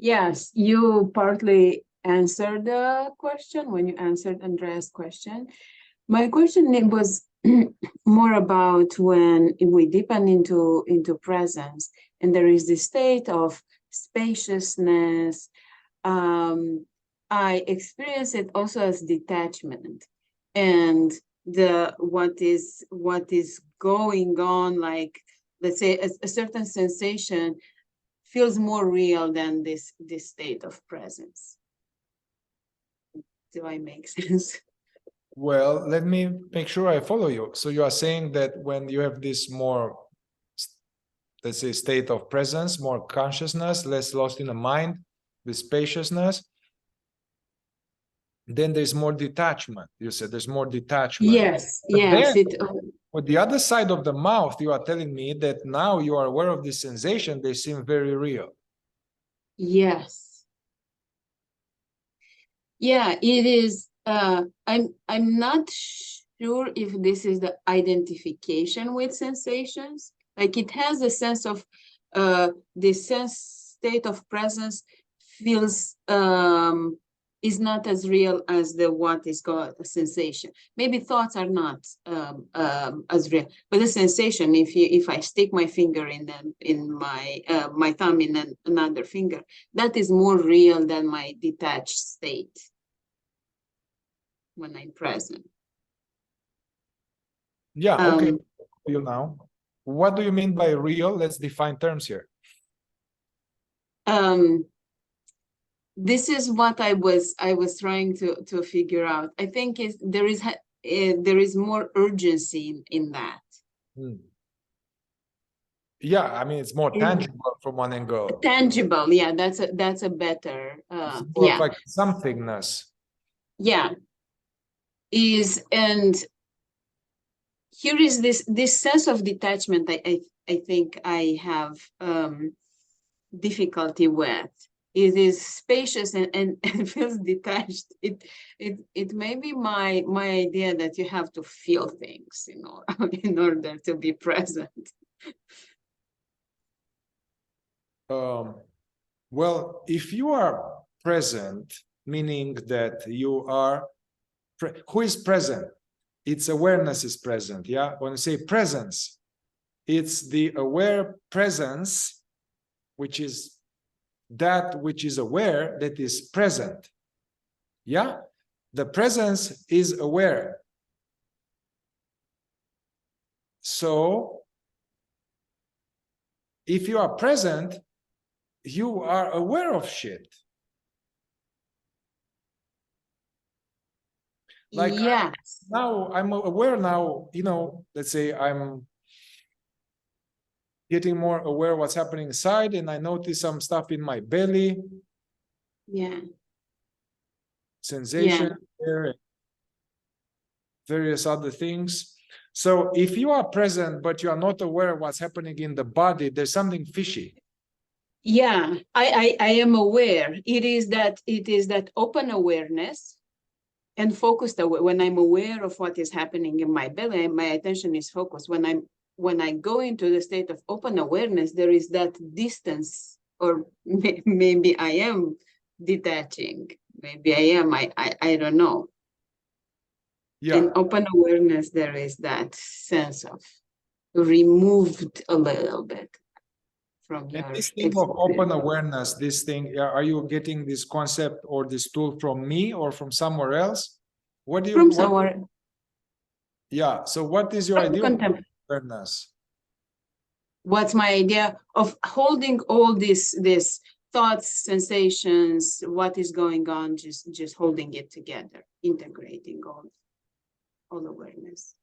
Yes, you partly answered the question when you answered Andrea's question. My question was more about when we deepen into presence, and there is this state of spaciousness. I experience it also as detachment, and what is going on, like let's say a certain sensation feels more real than this state of presence. Do I make sense? Well, let me make sure I follow you. So you are saying that when you have this more, let's say, state of presence, more consciousness, less lost in the mind, with spaciousness, then there's more detachment. You said there's more detachment. Yes, But yes. then, with the other side of the mouth, you are telling me that now you are aware of this sensation, they seem very real. Yes. Yeah, it is. I'm not sure if this is the identification with sensations. Like it has a sense of the state of presence feels is not as real as the what is called a sensation. Maybe thoughts are not as real, but the sensation, if I stick my finger in my thumb in another finger, that is more real than my detached state when I'm present. Yeah, okay. You now. What do you mean by real? Let's define terms here. This is what I was trying to figure out. I think there is more urgency in that. Yeah, I mean it's more tangible from one angle. Tangible, yeah, that's a better It's more yeah. like somethingness. Yeah. And here is this sense of detachment I think I have difficulty with. It is spacious and feels detached. It may be my idea that you have to feel things, in order to be present. Well, if you are present, meaning that you are, who is present? Its awareness is present, yeah? When you say presence, it's the aware presence, which is that which is aware that is present, yeah? The presence is aware. So, if you are present, you are aware of shit. Like yes. Now I'm aware now, let's say I'm getting more aware what's happening inside and I notice some stuff in my belly. Yeah. Sensation there, various other things. So if you are present, but you are not aware of what's happening in the body, there's something fishy. Yeah, I am aware. It is that open awareness and focused aware. When I'm aware of what is happening in my belly, my attention is focused. When I go into the state of open awareness, there is that distance, or maybe I am detaching. Maybe I am. I don't know. Yeah. In open awareness, there is that sense of removed a little bit from your this thing of open awareness, this thing, are you getting this concept or this tool from me or from somewhere else? What do you from somewhere? Yeah. So what is your idea of awareness? What's my idea of holding all these thoughts, sensations, what is going on, just holding it together, integrating all awareness.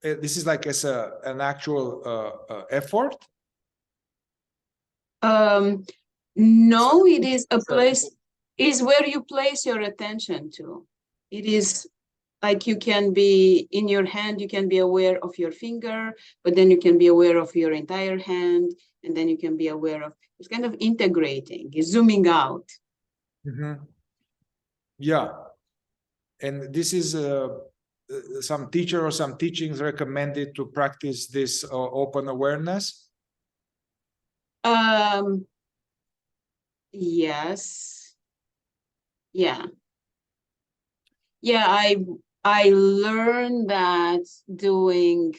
This is like as an actual effort? No, it is a place, is where you place your attention to. It is like you can be in your hand, you can be aware of your finger, but then you can be aware of your entire hand, and then you can be aware of, it's kind of integrating, it's zooming out. Yeah. And this is some teacher or some teachings recommended to practice this open awareness? Yes. Yeah. Yeah, I learned that doing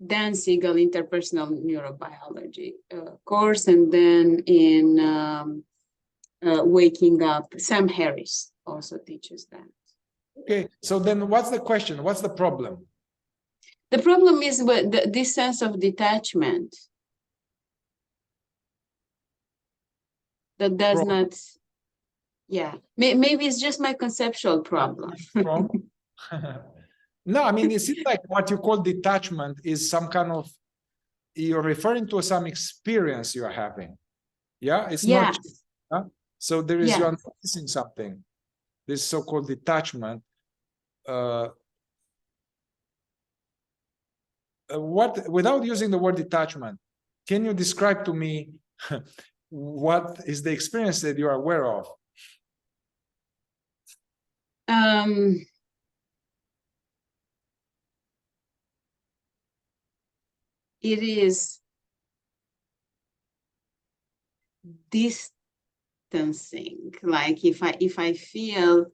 Dan Siegel interpersonal neurobiology course, and then in Waking Up, Sam Harris also teaches that. Okay, so then what's the question? What's the problem? The problem is with this sense of detachment that does not, yeah, maybe it's just my conceptual problem. No, I mean, it seems like what you call detachment is some kind of, you're referring to some experience you're having. Yeah, it's not. Yes. Huh? So there is, Yes. you're noticing something, this so-called detachment. What, without using the word detachment, can you describe to me what is the experience that you are aware of? It is distancing. Like if I feel,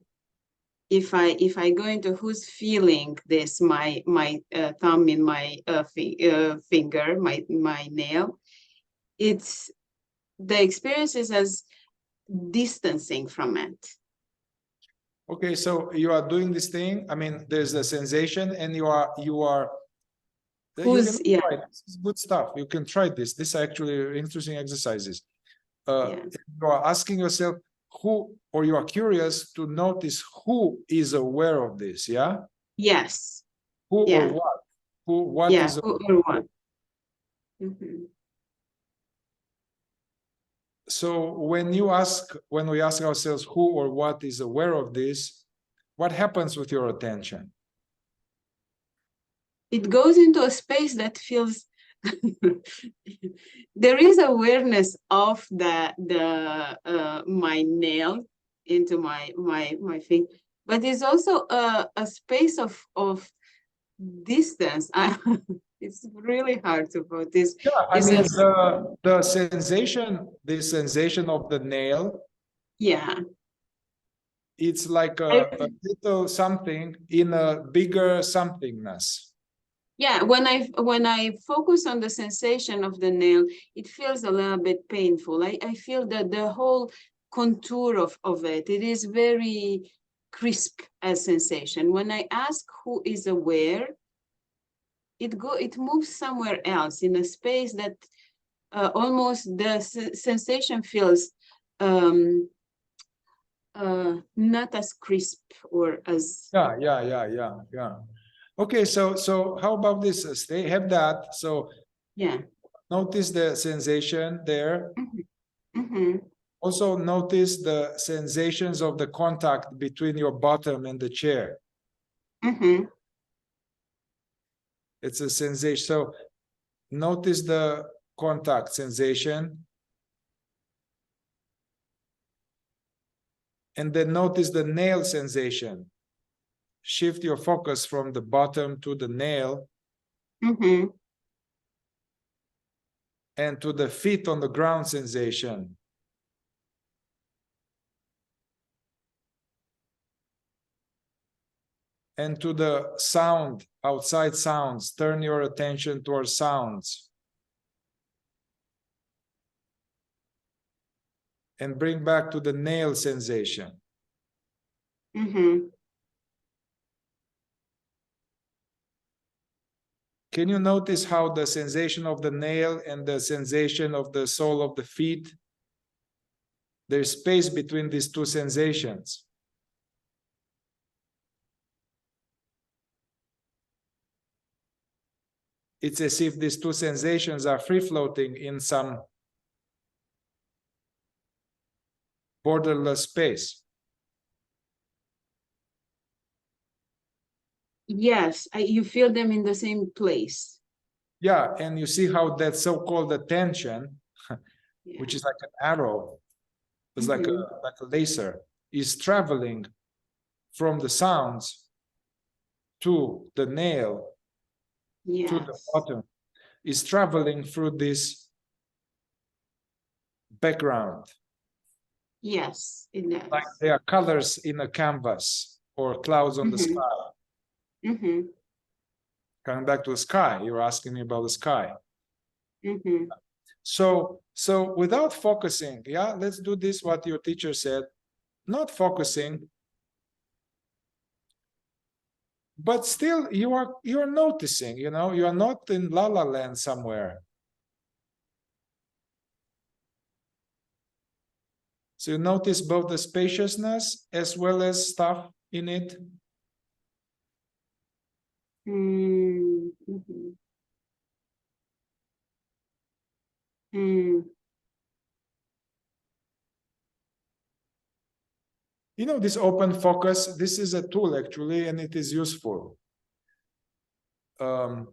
if I go into who's feeling this, my thumb in my finger, my nail, it's the experience is as distancing from it. Okay, so you are doing this thing. I mean, there's a sensation, and you are Who's, yeah. This is good stuff. You can try this. This are actually interesting exercises. Yeah. You are asking yourself who, or you are curious to notice who is aware of this. Yeah. Yes. Who Yeah. or what? Who? What Yeah. is? Who or what? Mm-hmm. So when we ask ourselves who or what is aware of this, what happens with your attention? It goes into a space that feels there is awareness of my nail into my finger, but it's also a space of distance. It's really hard to put this. Yeah, I mean the sensation of the nail, Yeah. it's like a little something in a bigger somethingness. Yeah, when I focus on the sensation of the nail, it feels a little bit painful. I feel that the whole contour of it is very crisp as sensation. When I ask who is aware, it moves somewhere else in a space that almost the sensation feels not as crisp or as Yeah. Okay, so how about this? Stay, have that. So yeah. notice the sensation there. Mm-hmm. Mm-hmm. Also notice the sensations of the contact between your bottom and the chair. Mm-hmm. It's a sensation. So notice the contact sensation. And then notice the nail sensation. Shift your focus from the bottom to the nail. Mm-hmm. And to the feet on the ground sensation. And to the sound, outside sounds, turn your attention towards sounds. And bring back to the nail sensation. Mm-hmm. Can you notice how the sensation of the nail and the sensation of the sole of the feet, there's space between these two sensations? It's as if these two sensations are free-floating in some borderless space. Yes, you feel them in the same place. Yeah, and you see how that so-called attention, Yeah. which is like an arrow, it's like a laser, is traveling from the sounds to the nail, to the Yes. bottom. is traveling through this background. Yes, it does. Like there are colors in a canvas or clouds on the sky. Coming back to the sky, you're asking me about the sky. So without focusing, yeah, let's do this, what your teacher said, not focusing, but still you're noticing, you know, you are not in la la land somewhere. So you notice both the spaciousness as well as stuff in it. You know, this open focus, this is a tool actually, and it is useful. From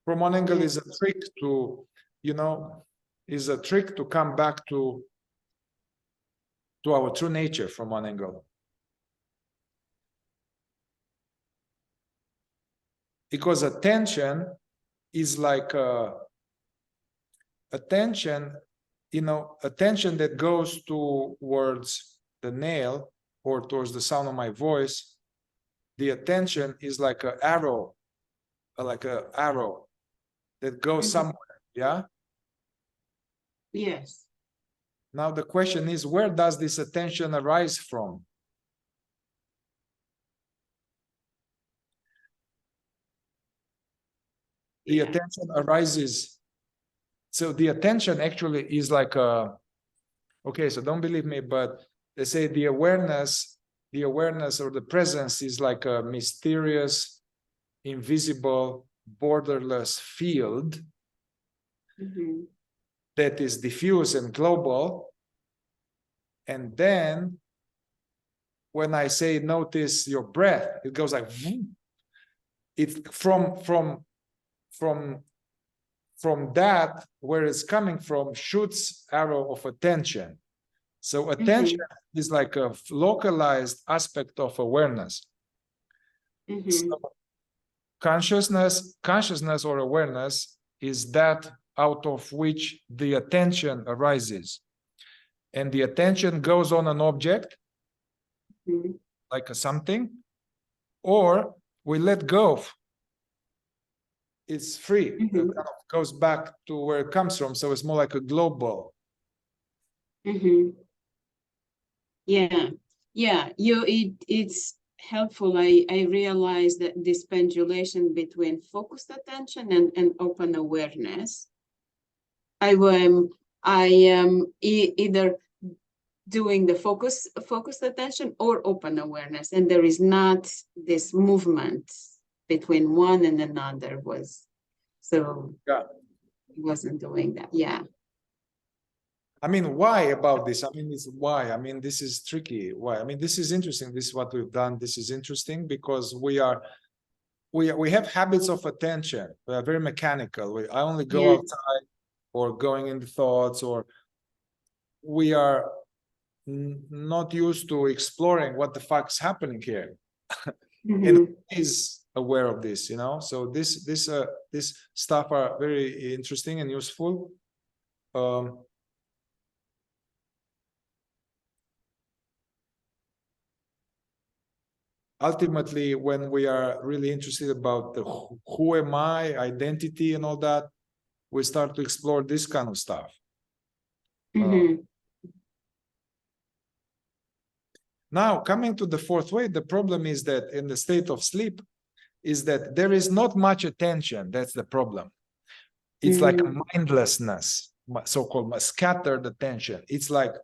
one angle is a trick to, you know, is a trick to come back to our true nature from one angle. Because attention is like attention, you know, attention that goes towards the nail or towards the sound of my voice. The attention is like an arrow, that goes somewhere. Yeah. Yes. Now the question is, where does this attention arise from? The attention arises. So the attention actually is like a, okay, so don't believe me, but they say the awareness or the presence is like a mysterious, invisible, borderless field that is diffuse and global. And then when I say notice your breath, it goes like, it's from that, where it's coming from, shoots arrow of attention. So attention is like a localized aspect of awareness. So consciousness or awareness is that out of which the attention arises. And the attention goes on an object, like a something, or we let go. It's free. It kind of goes back to where it comes from. So it's more like a global. Yeah. It's helpful. I realize that this pendulation between focused attention and open awareness. I am either doing the focused attention or open awareness, and there is not this movement between one and another. It wasn't doing that. Yeah. I mean, why about this? I mean, it's why. I mean, this is tricky. Why? I mean, this is interesting. This is what we've done. This is interesting because we have habits of attention. We are very mechanical. I only go outside or going into thoughts, or we are not used to exploring what the fuck's happening here. And is aware of this, you know. So this stuff are very interesting and useful. Ultimately, when we are really interested about the who am I, identity, and all that, we start to explore this kind of stuff. Now, coming to the fourth way, the problem is that in the state of sleep, is that there is not much attention. That's the problem. It's like a mindlessness, so-called scattered attention. It's like,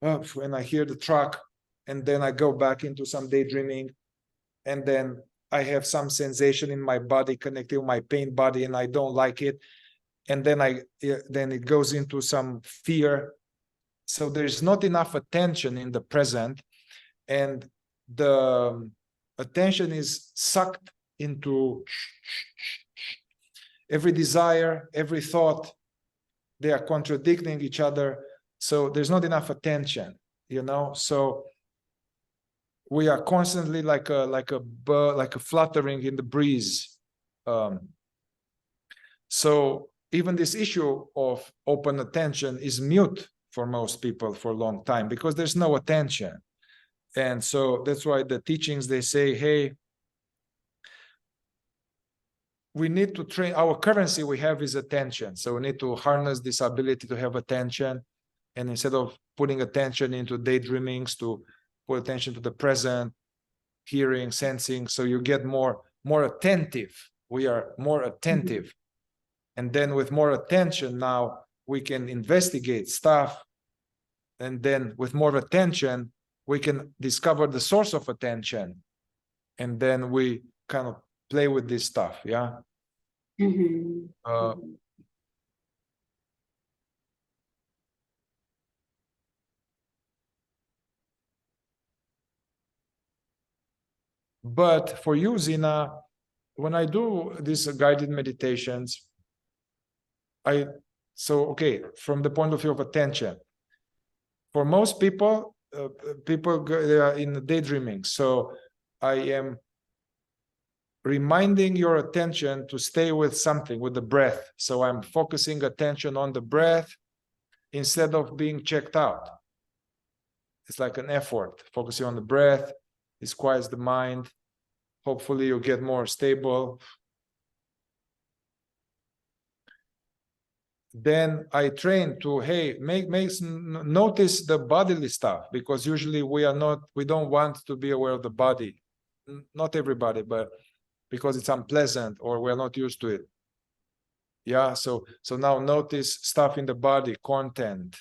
when I hear the truck, and then I go back into some daydreaming, and then I have some sensation in my body connected with my pain body, and I don't like it. And then it goes into some fear. So there's not enough attention in the present, and the attention is sucked into every desire, every thought. They are contradicting each other. So there's not enough attention, you know. So we are constantly like a bird, like a fluttering in the breeze. So even this issue of open attention is mute for most people for a long time because there's no attention. And so that's why the teachings, they say, hey, we need to train, our currency we have is attention. So we need to harness this ability to have attention. And instead of putting attention into daydreamings, to put attention to the present, hearing, sensing, so you get more attentive. We are more attentive. Mm-hmm. And then with more attention, now we can investigate stuff. And then with more attention, we can discover the source of attention. And then we kind of play with this stuff, yeah? Mm-hmm. But for you, Zina, when I do these guided meditations, okay, from the point of view of attention, for most people, they are in daydreaming. So I am reminding your attention to stay with something, with the breath. So I'm focusing attention on the breath instead of being checked out. It's like an effort. Focusing on the breath, this quiets the mind. Hopefully you get more stable. Then I train to, hey, notice the bodily stuff, because usually we don't want to be aware of the body. Not everybody, but because it's unpleasant or we're not used to it. Yeah, so now notice stuff in the body, content.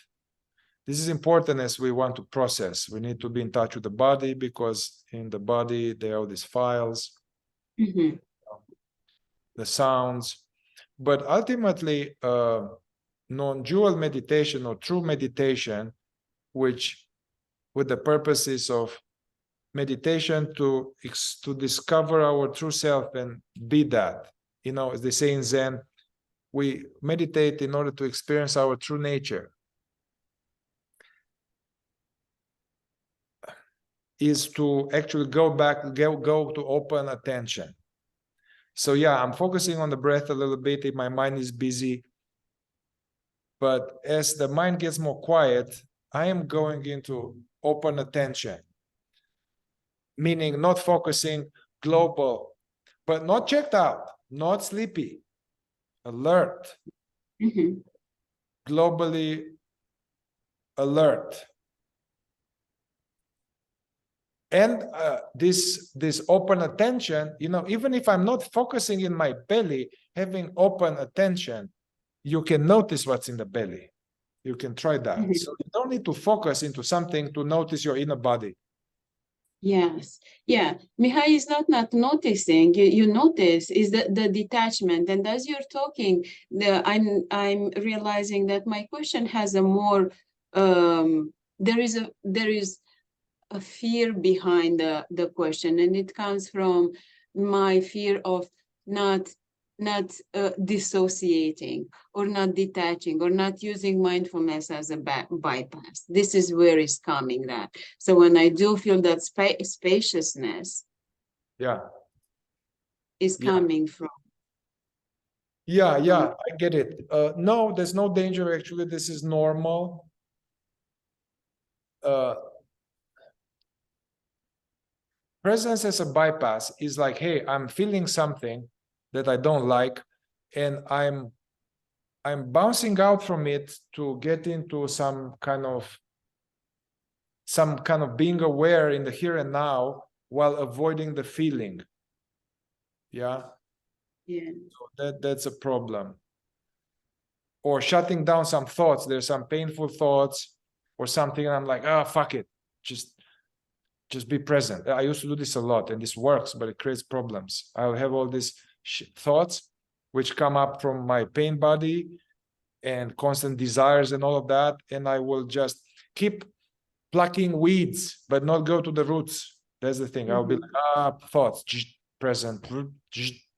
This is important as we want to process. We need to be in touch with the body, because in the body there are these files, mm-hmm. the sounds. But ultimately, non-dual meditation or true meditation, which with the purposes of meditation to discover our true self and be that. You know, as they say in Zen, we meditate in order to experience our true nature. Is to actually go to open attention. So yeah, I'm focusing on the breath a little bit if my mind is busy. But as the mind gets more quiet, I am going into open attention. Meaning not focusing, global, but not checked out, not sleepy, alert, mm-hmm. globally alert. And this open attention, you know, even if I'm not focusing in my belly, having open attention, you can notice what's in the belly. You can try that. Mm-hmm. So you don't need to focus into something to notice your inner body. Yes. Yeah. Mihai is not noticing. You notice is the detachment. And as you're talking, I'm realizing that my question has a more there is a fear behind the question, and it comes from my fear of not dissociating or not detaching or not using mindfulness as a bypass. This is where it's coming that. So when I do feel that spaciousness, is coming from. Yeah, I get it. No, there's no danger. Actually, this is normal. Presence as a bypass is like, hey, I'm feeling something that I don't like, and I'm bouncing out from it to get into some kind of being aware in the here and now while avoiding the feeling. Yeah. So that's a problem. Or shutting down some thoughts. There's some painful thoughts or something, and I'm like, fuck it, just be present. I used to do this a lot, and this works, but it creates problems. I'll have all these thoughts which come up from my pain body and constant desires and all of that, and I will just keep plucking weeds, but not go to the roots. That's the thing. Mm-hmm. I'll be like, thoughts, present,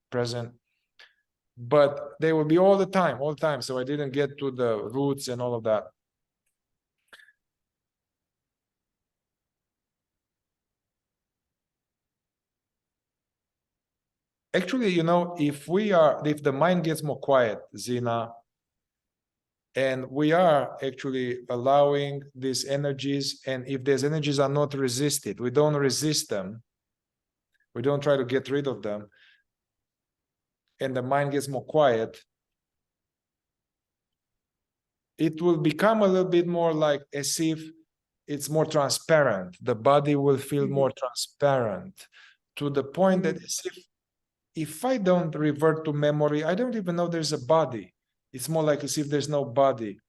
present. But they will be all the time. So I didn't get to the roots and all of that. Actually, if the mind gets more quiet, Zina, and we are actually allowing these energies, and if these energies are not resisted, we don't resist them, we don't try to get rid of them, and the mind gets more quiet, it will become a little bit more like as if it's more transparent. The body will feel more transparent, to the point that if I don't revert to memory, I don't even know there's a body. It's more like as if there's no body.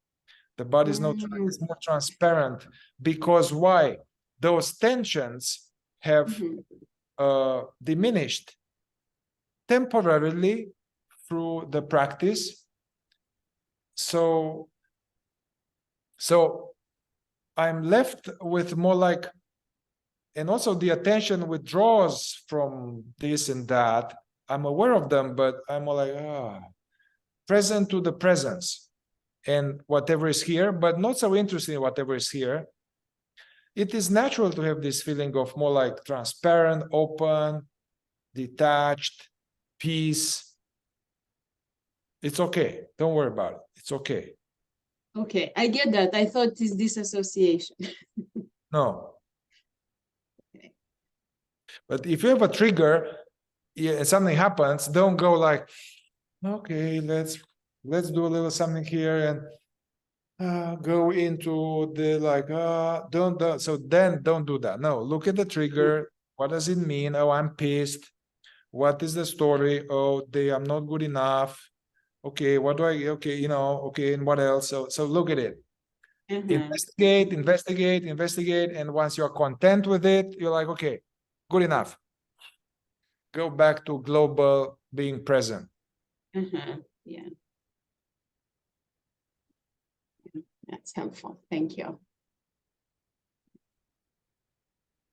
The body is it's more transparent, because why? Those tensions have diminished temporarily through the practice. So I'm left with more like, and also the attention withdraws from this and that. I'm aware of them, but I'm more like, present to the presence and whatever is here, but not so interested in whatever is here. It is natural to have this feeling of more like transparent, open, detached, peace. It's okay. Don't worry about it. It's okay. Okay, I get that. I thought it's disassociation. No. Okay. But if you have a trigger, something happens, don't go like, okay, let's do a little something here and go into the like, so then don't do that. No, look at the trigger. What does it mean? Oh, I'm pissed. What is the story? Oh, I'm not good enough. Okay, what do okay, and what else? So look at it. Investigate, and once you're content with it, you're like, okay, good enough. Go back to global being present. Yeah. That's helpful. Thank you.